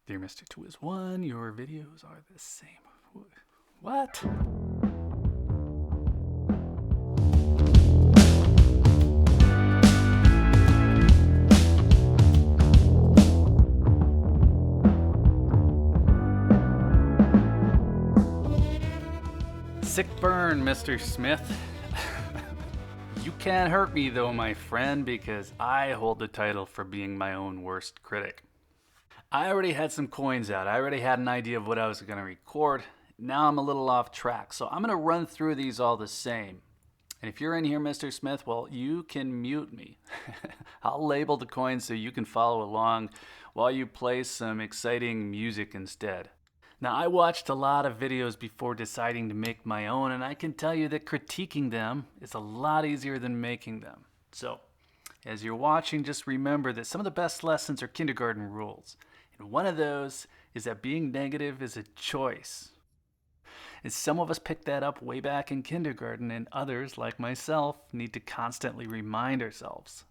Dear Mr. Twiz1, your videos are the same. What? Sick burn, Mr. Smith. You can't hurt me though, my friend, because I hold the title for being my own worst critic. I already had some coins out. I already had an idea of what I was going to record. Now I'm a little off track, so I'm going to run through these all the same. And if you're in here, Mr. Smith, well, you can mute me. I'll label the coins so you can follow along while you play some exciting music instead. Now, I watched a lot of videos before deciding to make my own, and I can tell you that critiquing them is a lot easier than making them. So, as you're watching, just remember that some of the best lessons are kindergarten rules. And one of those is that being negative is a choice. And some of us picked that up way back in kindergarten, and others, like myself, need to constantly remind ourselves.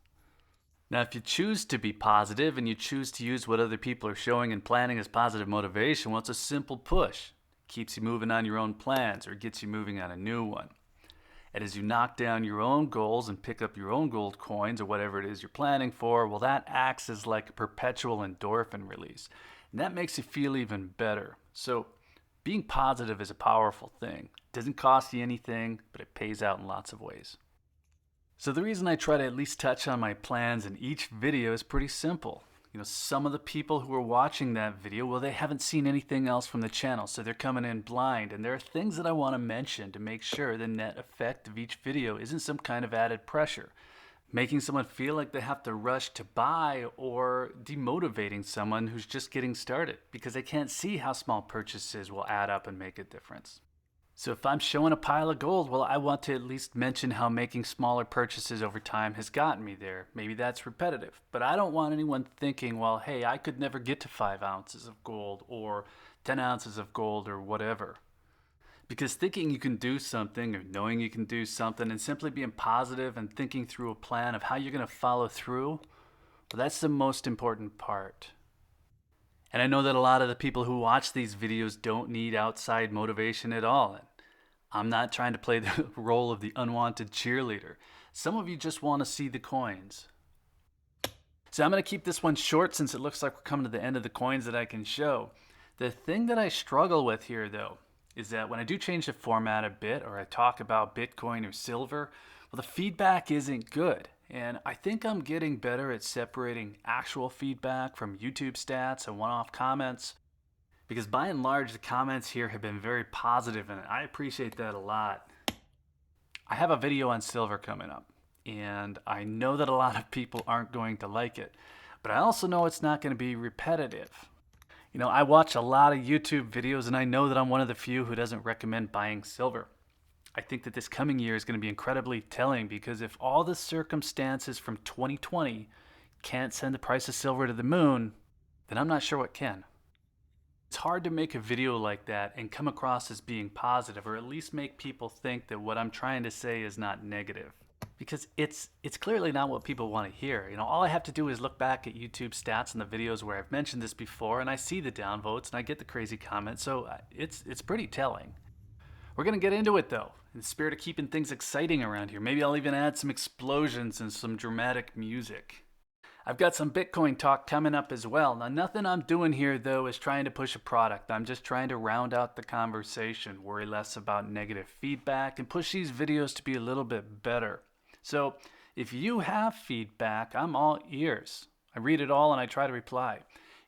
Now, if you choose to be positive and you choose to use what other people are showing and planning as positive motivation, well, it's a simple push. It keeps you moving on your own plans or gets you moving on a new one. And as you knock down your own goals and pick up your own gold coins or whatever it is you're planning for, well, that acts as like a perpetual endorphin release. And that makes you feel even better. So being positive is a powerful thing. It doesn't cost you anything, but it pays out in lots of ways. So the reason I try to at least touch on my plans in each video is pretty simple. Some of the people who are watching that video, well, they haven't seen anything else from the channel, so they're coming in blind. And there are things that I want to mention to make sure the net effect of each video isn't some kind of added pressure, making someone feel like they have to rush to buy or demotivating someone who's just getting started because they can't see how small purchases will add up and make a difference. So if I'm showing a pile of gold, well, I want to at least mention how making smaller purchases over time has gotten me there. Maybe that's repetitive, but I don't want anyone thinking, well, hey, I could never get to 5 ounces of gold or 10 ounces of gold or whatever. Because thinking you can do something or knowing you can do something and simply being positive and thinking through a plan of how you're going to follow through, well, that's the most important part. And I know that a lot of the people who watch these videos don't need outside motivation at all. And I'm not trying to play the role of the unwanted cheerleader. Some of you just want to see the coins. So I'm going to keep this one short since it looks like we're coming to the end of the coins that I can show. The thing that I struggle with here, though, is that when I do change the format a bit or I talk about Bitcoin or silver, well, the feedback isn't good. And I think I'm getting better at separating actual feedback from YouTube stats and one-off comments, because by and large, the comments here have been very positive, and I appreciate that a lot. I have a video on silver coming up, and I know that a lot of people aren't going to like it, but I also know it's not going to be repetitive. I watch a lot of YouTube videos, and I know that I'm one of the few who doesn't recommend buying silver. I think that this coming year is going to be incredibly telling, because if all the circumstances from 2020 can't send the price of silver to the moon, then I'm not sure what can. It's hard to make a video like that and come across as being positive, or at least make people think that what I'm trying to say is not negative. Because it's clearly not what people want to hear. All I have to do is look back at YouTube stats and the videos where I've mentioned this before, and I see the downvotes and I get the crazy comments, so it's pretty telling. We're going to get into it, though, in the spirit of keeping things exciting around here. Maybe I'll even add some explosions and some dramatic music. I've got some Bitcoin talk coming up as well. Now, nothing I'm doing here, though, is trying to push a product. I'm just trying to round out the conversation, worry less about negative feedback, and push these videos to be a little bit better. So, if you have feedback, I'm all ears. I read it all and I try to reply.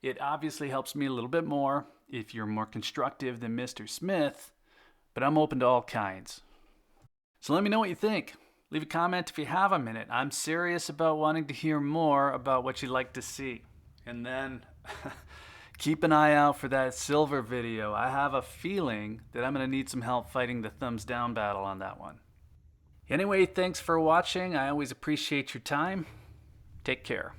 It obviously helps me a little bit more if you're more constructive than Mr. Smith, but I'm open to all kinds. So let me know what you think. Leave a comment if you have a minute. I'm serious about wanting to hear more about what you'd like to see. And then keep an eye out for that silver video. I have a feeling that I'm going to need some help fighting the thumbs down battle on that one. Anyway, thanks for watching. I always appreciate your time. Take care.